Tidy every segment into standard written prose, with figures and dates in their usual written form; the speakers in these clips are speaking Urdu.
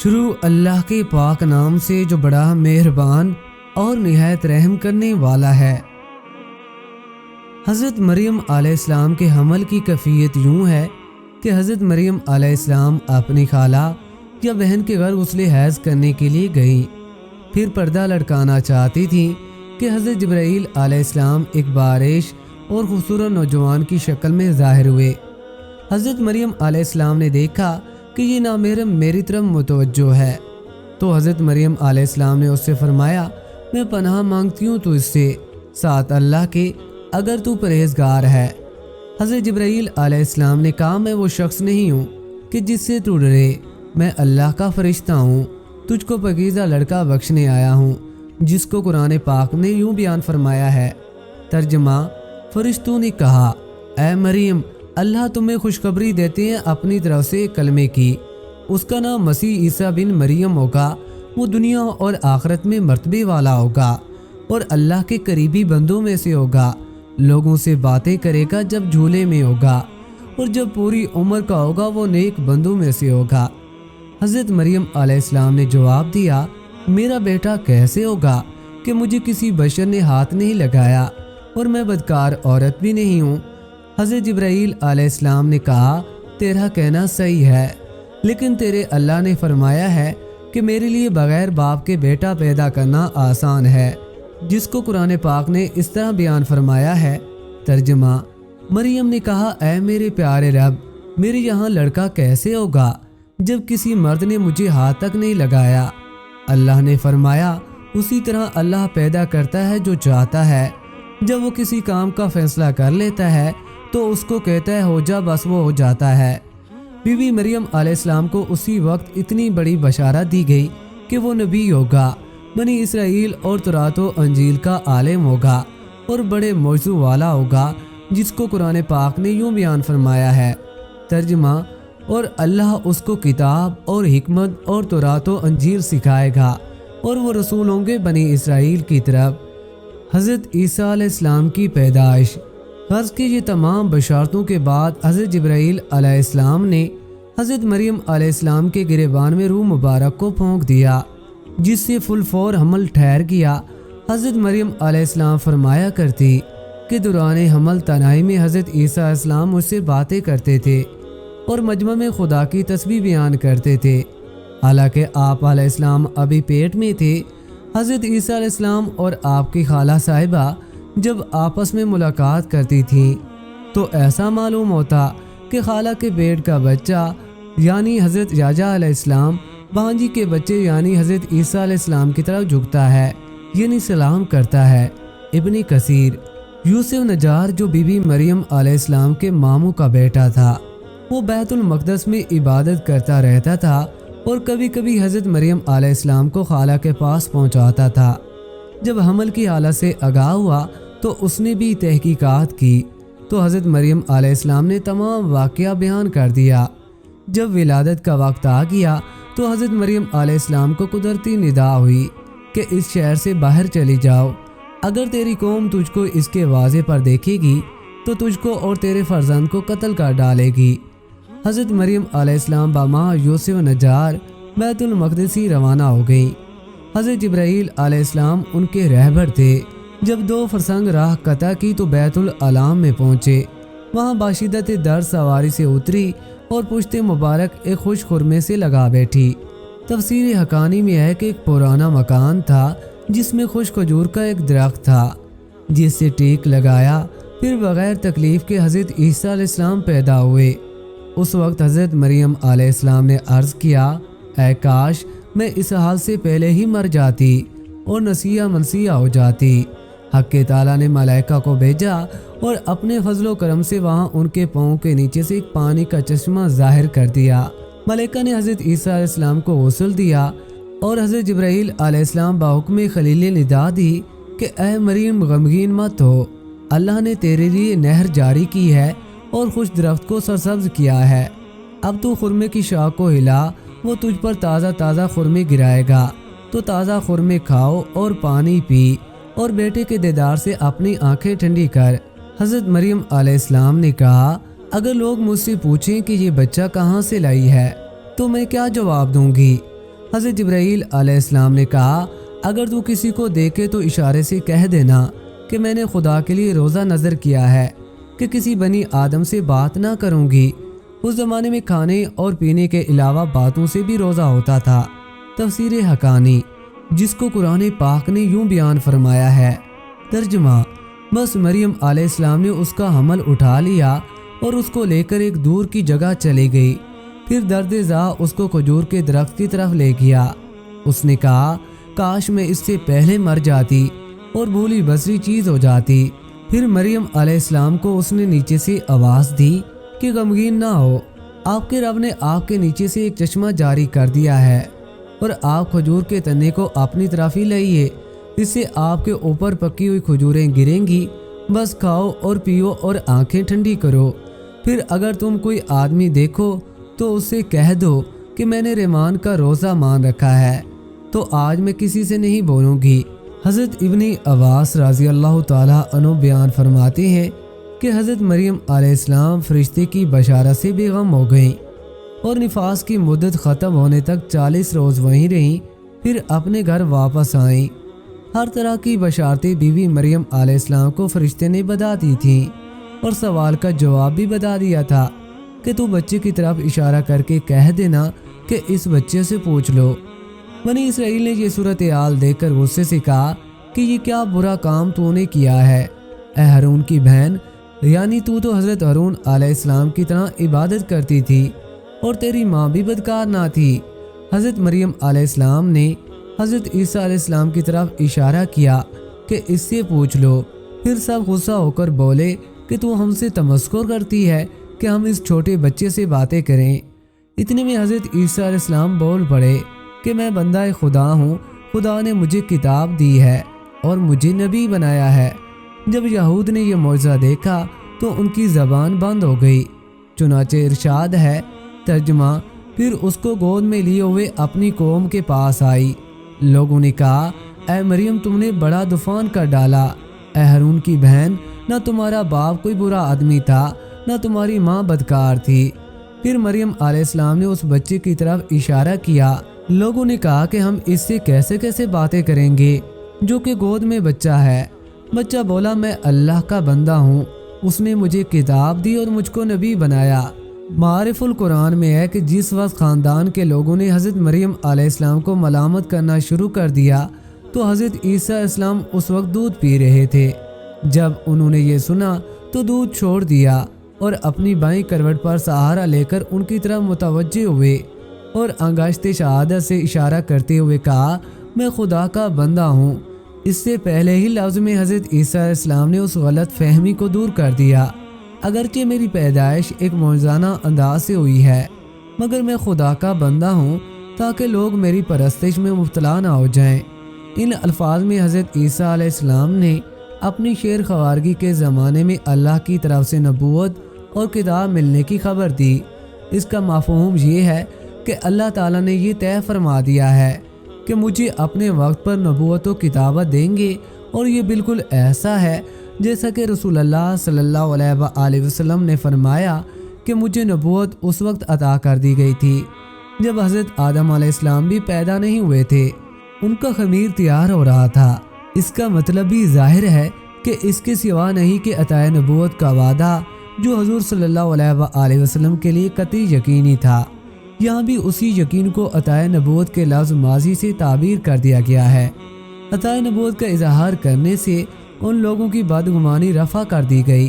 شروع اللہ کے پاک نام سے جو بڑا مہربان اور نہایت رحم کرنے والا ہے۔ حضرت مریم علیہ السلام کے حمل کی کیفیت یوں ہے کہ حضرت مریم علیہ السلام اپنی خالہ یا بہن کے گھر غسل حیض کرنے کے لیے گئیں، پھر پردہ لٹکانا چاہتی تھیں کہ حضرت جبرائیل علیہ السلام ایک بارش اور خوبصورت نوجوان کی شکل میں ظاہر ہوئے۔ حضرت مریم علیہ السلام نے دیکھا کہ یہ نامحرم میری طرف متوجہ ہے، تو حضرت مریم علیہ السلام نے اس سے فرمایا، میں پناہ مانگتی ہوں تو اس سے، ساتھ اللہ کے، اگر تو پرہیزگار ہے۔ حضرت جبرائیل علیہ السلام نے کہا، میں وہ شخص نہیں ہوں کہ جس سے تو ڈرے، میں اللہ کا فرشتہ ہوں، تجھ کو پاکیزہ لڑکا بخشنے آیا ہوں، جس کو قرآن پاک نے یوں بیان فرمایا ہے۔ ترجمہ: فرشتوں نے کہا، اے مریم، اللہ تمہیں خوشخبری دیتے ہیں اپنی طرف سے کلمے کی، اس کا نام مسیح عیسیٰ بن مریم ہوگا، وہ دنیا اور آخرت میں مرتبے والا ہوگا اور اللہ کے قریبی بندوں میں سے ہوگا، لوگوں سے باتیں کرے گا جب جھولے میں ہوگا، اور جب پوری عمر کا ہوگا وہ نیک بندوں میں سے ہوگا۔ حضرت مریم علیہ السلام نے جواب دیا، میرا بیٹا کیسے ہوگا کہ مجھے کسی بشر نے ہاتھ نہیں لگایا اور میں بدکار عورت بھی نہیں ہوں۔ حضرت جبرائیل علیہ السلام نے کہا، تیرا کہنا صحیح ہے، لیکن تیرے اللہ نے فرمایا ہے کہ میرے لیے بغیر باپ کے بیٹا پیدا کرنا آسان ہے، جس کو قرآن پاک نے اس طرح بیان فرمایا ہے۔ ترجمہ: مریم نے کہا، اے میرے پیارے رب، میرے یہاں لڑکا کیسے ہوگا جب کسی مرد نے مجھے ہاتھ تک نہیں لگایا؟ اللہ نے فرمایا، اسی طرح اللہ پیدا کرتا ہے جو چاہتا ہے، جب وہ کسی کام کا فیصلہ کر لیتا ہے تو اس کو کہتا ہے ہو جا، بس وہ ہو جاتا ہے۔ بی بی مریم علیہ السلام کو اسی وقت اتنی بڑی بشارت دی گئی کہ وہ نبی ہوگا، بنی اسرائیل اور تورات و انجیل کا عالم ہوگا اور بڑے موضوع والا ہوگا، جس کو قرآن پاک نے یوں بیان فرمایا ہے۔ ترجمہ: اور اللہ اس کو کتاب اور حکمت اور تورات و انجیل سکھائے گا اور وہ رسول ہوں گے بنی اسرائیل کی طرف۔ حضرت عیسیٰ علیہ السلام کی پیدائش۔ غرض کہ یہ تمام بشارتوں کے بعد حضرت جبرائیل علیہ السلام نے حضرت مریم علیہ السلام کے گریبان میں روح مبارک کو پھونک دیا، جس سے فل فور حمل ٹھہر گیا۔ حضرت مریم علیہ السلام فرمایا کرتی کہ دوران حمل تنہائی میں حضرت عیسیٰ علیہ السلام مجھ سے باتیں کرتے تھے اور مجمع میں خدا کی تسبیح بیان کرتے تھے، حالانکہ آپ علیہ السلام ابھی پیٹ میں تھے۔ حضرت عیسیٰ علیہ السلام اور آپ کی خالہ صاحبہ جب آپس میں ملاقات کرتی تھیں تو ایسا معلوم ہوتا کہ خالہ کے پیٹ کا بچہ یعنی حضرت یحییٰ علیہ السلام بھانجی کے بچے یعنی حضرت عیسیٰ علیہ السلام کی طرف جھکتا ہے، یعنی سلام کرتا ہے۔ ابن کثیر۔ یوسف نجار جو بی بی مریم علیہ السلام کے ماموں کا بیٹا تھا، وہ بیت المقدس میں عبادت کرتا رہتا تھا اور کبھی کبھی حضرت مریم علیہ السلام کو خالہ کے پاس پہنچاتا تھا۔ جب حمل کی حالت سے آگاہ ہوا تو اس نے بھی تحقیقات کی تو حضرت مریم علیہ السلام نے تمام واقعہ بیان کر دیا۔ جب ولادت کا وقت آ گیا تو حضرت مریم علیہ السلام کو قدرتی ندا ہوئی کہ اس شہر سے باہر چلی جاؤ، اگر تیری قوم تجھ کو اس کے واضح پر دیکھے گی تو تجھ کو اور تیرے فرزند کو قتل کر ڈالے گی۔ حضرت مریم علیہ السلام باماں یوسف نجار بیت المقدس روانہ ہو گئیں۔ حضرت جبرائیل علیہ السلام ان کے رہبر تھے۔ جب 2 فرسنگ راہ قطع کی تو بیت العلام میں پہنچے، وہاں باشدت در سواری سے اتری اور پشت مبارک ایک خوش خرمے سے لگا بیٹھی۔ تفسیر حقانی میں ہے کہ ایک پرانا مکان تھا جس میں خوش کھجور کا ایک درخت تھا، جس سے ٹیک لگایا، پھر بغیر تکلیف کے حضرت عیسیٰ علیہ السلام پیدا ہوئے۔ اس وقت حضرت مریم علیہ السلام نے عرض کیا، اے کاش میں اس حال سے پہلے ہی مر جاتی اور نسیہ منسیہ ہو جاتی۔ حق تعالیٰ نے ملائکہ کو بھیجا اور اپنے فضل و کرم سے وہاں ان کے پاؤں کے نیچے سے ایک پانی کا چشمہ ظاہر کر دیا۔ ملائکہ نے حضرت عیسیٰ علیہ السلام کو غسل دیا اور حضرت جبرائیل علیہ السلام بحکم خلیل ندا دی کہ اے مریم غمگین مت ہو، اللہ نے تیرے لیے نہر جاری کی ہے اور خوش درخت کو سرسبز کیا ہے، اب تو خرمے کی شاخ کو ہلا، وہ تجھ پر تازہ تازہ خرمے گرائے گا، تو تازہ خرمے کھاؤ اور پانی پی اور بیٹے کے دیدار سے اپنی آنکھیں ٹھنڈی کر۔ حضرت مریم علیہ السلام نے کہا، اگر لوگ مجھ سے پوچھیں کہ یہ بچہ کہاں سے لائی ہے تو میں کیا جواب دوں گی؟ حضرت جبرائیل علیہ السلام نے کہا اگر تو کسی کو دیکھے تو اشارے سے کہہ دینا کہ میں نے خدا کے لیے روزہ نظر کیا ہے کہ کسی بنی آدم سے بات نہ کروں گی۔ اس زمانے میں کھانے اور پینے کے علاوہ باتوں سے بھی روزہ ہوتا تھا۔ تفسیر حقانی، جس کو قرآن پاک نے یوں بیان فرمایا ہے۔ ترجمہ: بس مریم علیہ السلام نے اس کا حمل اٹھا لیا اور اس کو لے کر ایک دور کی جگہ چلی گئی۔ پھر درد ذا اس کو کھجور کے درخت کی طرف لے گیا۔ اس نے کہا کاش میں اس سے پہلے مر جاتی اور بھولی بسری چیز ہو جاتی۔ پھر مریم علیہ السلام کو اس نے نیچے سے آواز دی کہ غمگین نہ ہو، آپ کے رب نے آپ کے نیچے سے ایک چشمہ جاری کر دیا ہے اور آپ کھجور کے تنے کو اپنی طرف ہی لائیے، اس سے آپ کے اوپر پکی ہوئی کھجوریں گریں گی، بس کھاؤ اور پیو اور آنکھیں ٹھنڈی کرو۔ پھر اگر تم کوئی آدمی دیکھو تو اس سے کہہ دو کہ میں نے ریمان کا روزہ مان رکھا ہے، تو آج میں کسی سے نہیں بولوں گی۔ حضرت ابن عباس رضی اللہ تعالیٰ عنہ بیان فرماتے ہیں کہ حضرت مریم علیہ السلام فرشتے کی بشارت سے بے غم ہو گئیں اور نفاس کی مدت ختم ہونے تک 40 روز وہیں رہیں، پھر اپنے گھر واپس آئیں۔ ہر طرح کی بشارتیں بیوی مریم علیہ السلام کو فرشتے نے بتا دی تھیں اور سوال کا جواب بھی بتا دیا تھا کہ تو بچے کی طرف اشارہ کر کے کہہ دینا کہ اس بچے سے پوچھ لو۔ بنی اسرائیل نے یہ صورتحال دیکھ کر غصے سے کہا کہ یہ کیا برا کام تو نے کیا ہے، اے ہارون کی بہن، یعنی تو حضرت ہارون علیہ السلام کی طرح عبادت کرتی تھی اور تیری ماں بھی بدکار نہ تھی۔ حضرت مریم علیہ السلام نے حضرت عیسیٰ علیہ السلام کی طرف اشارہ کیا کہ اس سے پوچھ لو۔ پھر سب غصہ ہو کر بولے کہ تو ہم سے تمسخر کرتی ہے کہ ہم اس چھوٹے بچے سے باتیں کریں۔ اتنے میں حضرت عیسیٰ علیہ السلام بول پڑے کہ میں بندہ خدا ہوں، خدا نے مجھے کتاب دی ہے اور مجھے نبی بنایا ہے۔ جب یہود نے یہ معجزہ دیکھا تو ان کی زبان بند ہو گئی۔ چنانچہ ارشاد ہے، ترجمہ: پھر اس کو گود میں لیے ہوئے اپنی قوم کے پاس آئی۔ لوگوں نے کہا اے مریم تم نے بڑا طوفان کر ڈالا، اے ہارون کی بہن، نہ تمہارا باپ کوئی برا آدمی تھا نہ تمہاری ماں بدکار تھی۔ پھر مریم علیہ السلام نے اس بچے کی طرف اشارہ کیا۔ لوگوں نے کہا کہ ہم اس سے کیسے کیسے باتیں کریں گے جو کہ گود میں بچہ ہے۔ بچہ بولا میں اللہ کا بندہ ہوں، اس نے مجھے کتاب دی اور مجھ کو نبی بنایا۔ معارف القرآن میں ہے کہ جس وقت خاندان کے لوگوں نے حضرت مریم علیہ السلام کو ملامت کرنا شروع کر دیا تو حضرت عیسیٰ علیہ السلام اس وقت دودھ پی رہے تھے۔ جب انہوں نے یہ سنا تو دودھ چھوڑ دیا اور اپنی بائیں کروٹ پر سہارا لے کر ان کی طرف متوجہ ہوئے اور انگشت شہادت سے اشارہ کرتے ہوئے کہا میں خدا کا بندہ ہوں۔ اس سے پہلے ہی لفظ میں حضرت عیسیٰ علیہ السلام نے اس غلط فہمی کو دور کر دیا۔ اگرچہ میری پیدائش ایک معجزانہ انداز سے ہوئی ہے، مگر میں خدا کا بندہ ہوں تاکہ لوگ میری پرستش میں مبتلا نہ ہو جائیں۔ ان الفاظ میں حضرت عیسیٰ علیہ السلام نے اپنی شیر خوارگی کے زمانے میں اللہ کی طرف سے نبوت اور کتاب ملنے کی خبر دی۔ اس کا مفہوم یہ ہے کہ اللہ تعالیٰ نے یہ طے فرما دیا ہے کہ مجھے اپنے وقت پر نبوت و کتابت دیں گے، اور یہ بالکل ایسا ہے جیسا کہ رسول اللہ صلی اللہ علیہ وآلہ وسلم نے فرمایا کہ مجھے نبوت اس وقت عطا کر دی گئی تھی جب حضرت آدم علیہ السلام بھی پیدا نہیں ہوئے تھے، ان کا خمیر تیار ہو رہا تھا۔ اس کا مطلب بھی ظاہر ہے کہ اس کے سوا نہیں کہ عطا نبوت کا وعدہ جو حضور صلی اللہ علیہ وآلہ وسلم کے لیے قطعی یقینی تھا، یہاں بھی اسی یقین کو عطا نبوت کے لفظ ماضی سے تعبیر کر دیا گیا ہے۔ عطا نبوت کا اظہار کرنے سے ان لوگوں کی بدگمانی رفع کر دی گئی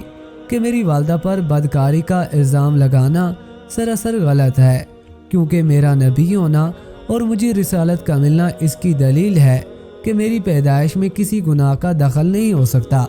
کہ میری والدہ پر بدکاری کا الزام لگانا سراسر غلط ہے، کیونکہ میرا نبی ہونا اور مجھے رسالت کا ملنا اس کی دلیل ہے کہ میری پیدائش میں کسی گناہ کا دخل نہیں ہو سکتا۔